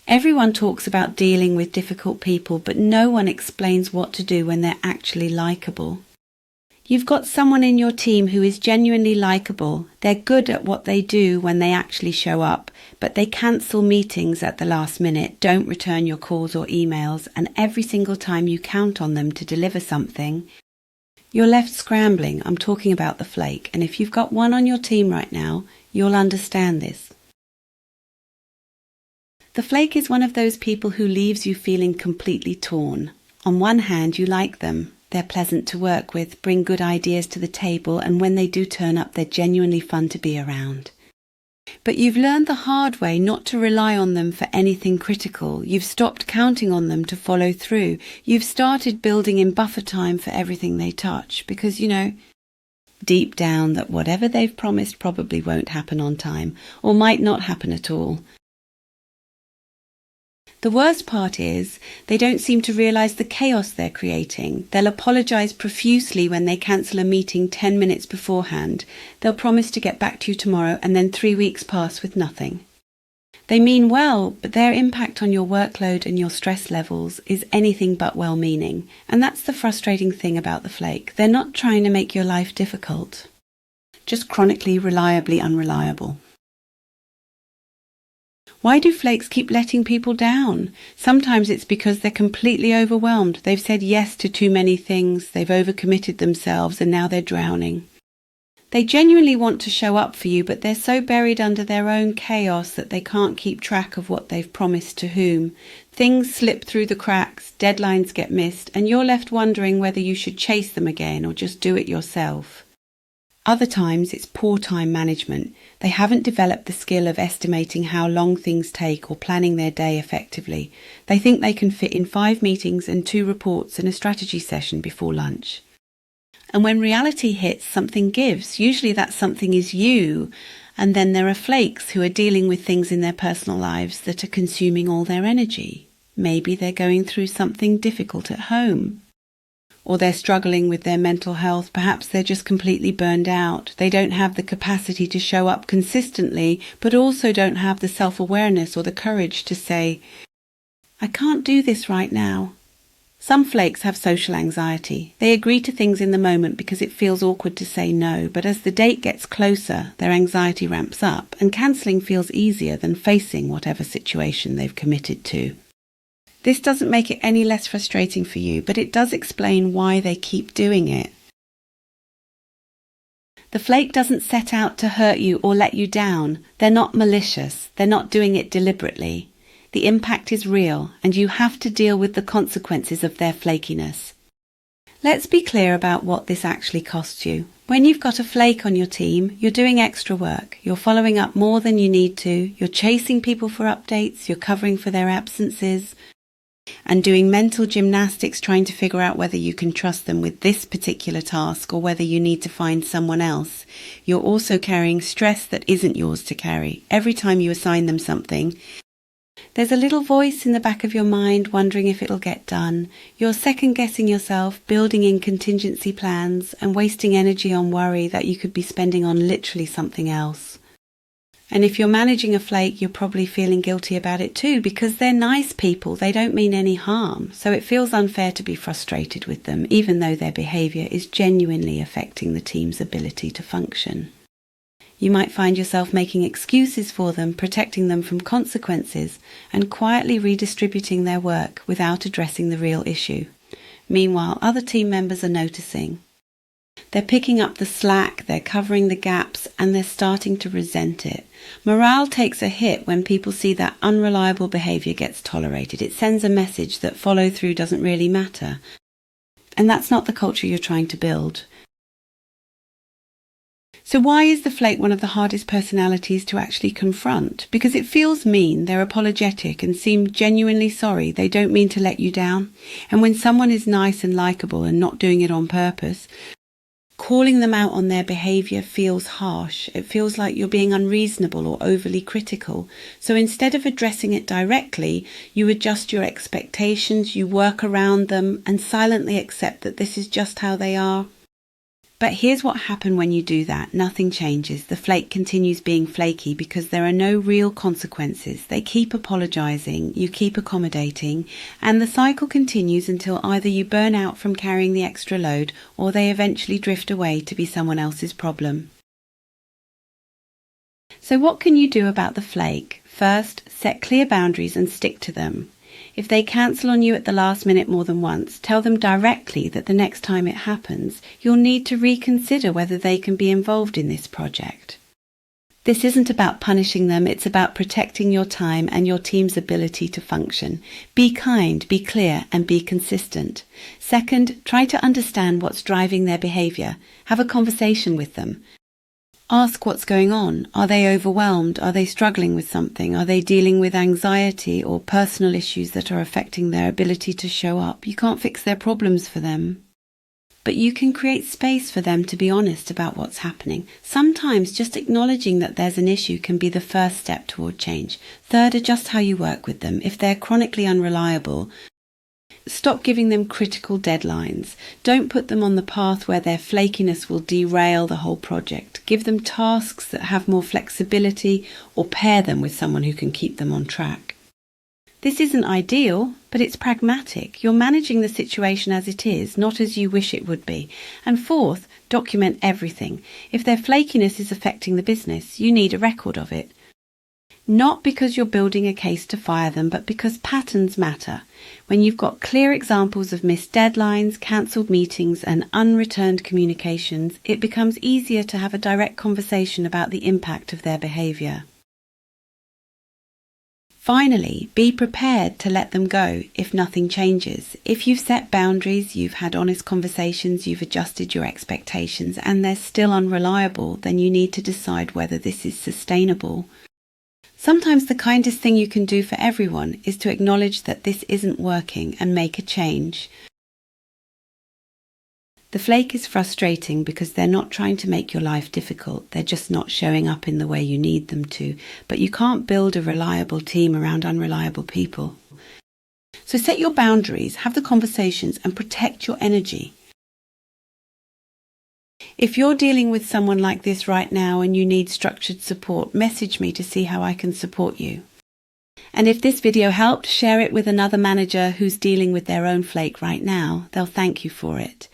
Everyone talks about dealing with difficult people, but no one explains what to do when they're actually likable. You've got someone in your team who is genuinely likable. They're good at what they do when they actually show up, but they cancel meetings at the last minute, don't return your calls or emails, and every single time you count on them to deliver something, you're left scrambling. I'm talking about the flake, and if you've got one on your team right now, you'll understand this. The flake is one of those people who leaves you feeling completely torn. On one hand, you like them. They're pleasant to work with, bring good ideas to the table, and when they do turn up, they're genuinely fun to be around. But you've learned the hard way not to rely on them for anything critical. You've stopped counting on them to follow through. You've started building in buffer time for everything they touch because, deep down that whatever they've promised probably won't happen on time or might not happen at all. The worst part is they don't seem to realise the chaos they're creating. They'll apologise profusely when they cancel a meeting 10 minutes beforehand. They'll promise to get back to you tomorrow and then 3 weeks pass with nothing. They mean well, but their impact on your workload and your stress levels is anything but well-meaning. And that's the frustrating thing about the flake. They're not trying to make your life difficult, just chronically, reliably unreliable. Why do flakes keep letting people down? Sometimes it's because they're completely overwhelmed. They've said yes to too many things, they've overcommitted themselves, and now they're drowning. They genuinely want to show up for you, but they're so buried under their own chaos that they can't keep track of what they've promised to whom. Things slip through the cracks, deadlines get missed, and you're left wondering whether you should chase them again or just do it yourself. Other times it's poor time management. They haven't developed the skill of estimating how long things take or planning their day effectively. They think they can fit in 5 meetings and 2 reports and a strategy session before lunch. And when reality hits, something gives. Usually that something is you. And then there are flakes who are dealing with things in their personal lives that are consuming all their energy. Maybe they're going through something difficult at home. Or they're struggling with their mental health. Perhaps they're just completely burned out. They don't have the capacity to show up consistently, but also don't have the self-awareness or the courage to say, I can't do this right now. Some flakes have social anxiety. They agree to things in the moment because it feels awkward to say no, but as the date gets closer, their anxiety ramps up, and cancelling feels easier than facing whatever situation they've committed to. This doesn't make it any less frustrating for you, but it does explain why they keep doing it. The flake doesn't set out to hurt you or let you down. They're not malicious. They're not doing it deliberately. The impact is real, and you have to deal with the consequences of their flakiness. Let's be clear about what this actually costs you. When you've got a flake on your team, you're doing extra work. You're following up more than you need to. You're chasing people for updates. You're covering for their absences. And doing mental gymnastics trying to figure out whether you can trust them with this particular task or whether you need to find someone else. You're also carrying stress that isn't yours to carry. Every time you assign them something, there's a little voice in the back of your mind wondering if it'll get done. You're second-guessing yourself, building in contingency plans, and wasting energy on worry that you could be spending on literally something else. And if you're managing a flake, you're probably feeling guilty about it too, because they're nice people. They don't mean any harm. So it feels unfair to be frustrated with them, even though their behaviour is genuinely affecting the team's ability to function. You might find yourself making excuses for them, protecting them from consequences, and quietly redistributing their work without addressing the real issue. Meanwhile, other team members are noticing. They're picking up the slack, they're covering the gaps, and they're starting to resent it. Morale takes a hit when people see that unreliable behaviour gets tolerated. It sends a message that follow-through doesn't really matter. And that's not the culture you're trying to build. So why is the flake one of the hardest personalities to actually confront? Because it feels mean, they're apologetic and seem genuinely sorry. They don't mean to let you down. And when someone is nice and likeable and not doing it on purpose, calling them out on their behaviour feels harsh. It feels like you're being unreasonable or overly critical. So instead of addressing it directly, you adjust your expectations, you work around them and silently accept that this is just how they are. But here's what happens when you do that. Nothing changes. The flake continues being flaky because there are no real consequences. They keep apologizing, you keep accommodating, and the cycle continues until either you burn out from carrying the extra load or they eventually drift away to be someone else's problem. So what can you do about the flake? First, set clear boundaries and stick to them. If they cancel on you at the last minute more than once, tell them directly that the next time it happens, you'll need to reconsider whether they can be involved in this project. This isn't about punishing them, it's about protecting your time and your team's ability to function. Be kind, be clear, and be consistent. Second, try to understand what's driving their behaviour. Have a conversation with them. Ask what's going on. Are they overwhelmed? Are they struggling with something? Are they dealing with anxiety or personal issues that are affecting their ability to show up? You can't fix their problems for them, but you can create space for them to be honest about what's happening. Sometimes just acknowledging that there's an issue can be the first step toward change. Third, adjust how you work with them. If they're chronically unreliable, stop giving them critical deadlines. Don't put them on the path where their flakiness will derail the whole project. Give them tasks that have more flexibility or pair them with someone who can keep them on track. This isn't ideal, but it's pragmatic. You're managing the situation as it is, not as you wish it would be. And fourth, document everything. If their flakiness is affecting the business, you need a record of it. Not because you're building a case to fire them, but because patterns matter. When you've got clear examples of missed deadlines, cancelled meetings, and unreturned communications, it becomes easier to have a direct conversation about the impact of their behaviour. Finally, be prepared to let them go if nothing changes. If you've set boundaries, you've had honest conversations, you've adjusted your expectations, and they're still unreliable, then you need to decide whether this is sustainable. Sometimes the kindest thing you can do for everyone is to acknowledge that this isn't working and make a change. The flake is frustrating because they're not trying to make your life difficult, they're just not showing up in the way you need them to. But you can't build a reliable team around unreliable people. So set your boundaries, have the conversations, and protect your energy. If you're dealing with someone like this right now and you need structured support, message me to see how I can support you. And if this video helped, share it with another manager who's dealing with their own flake right now. They'll thank you for it.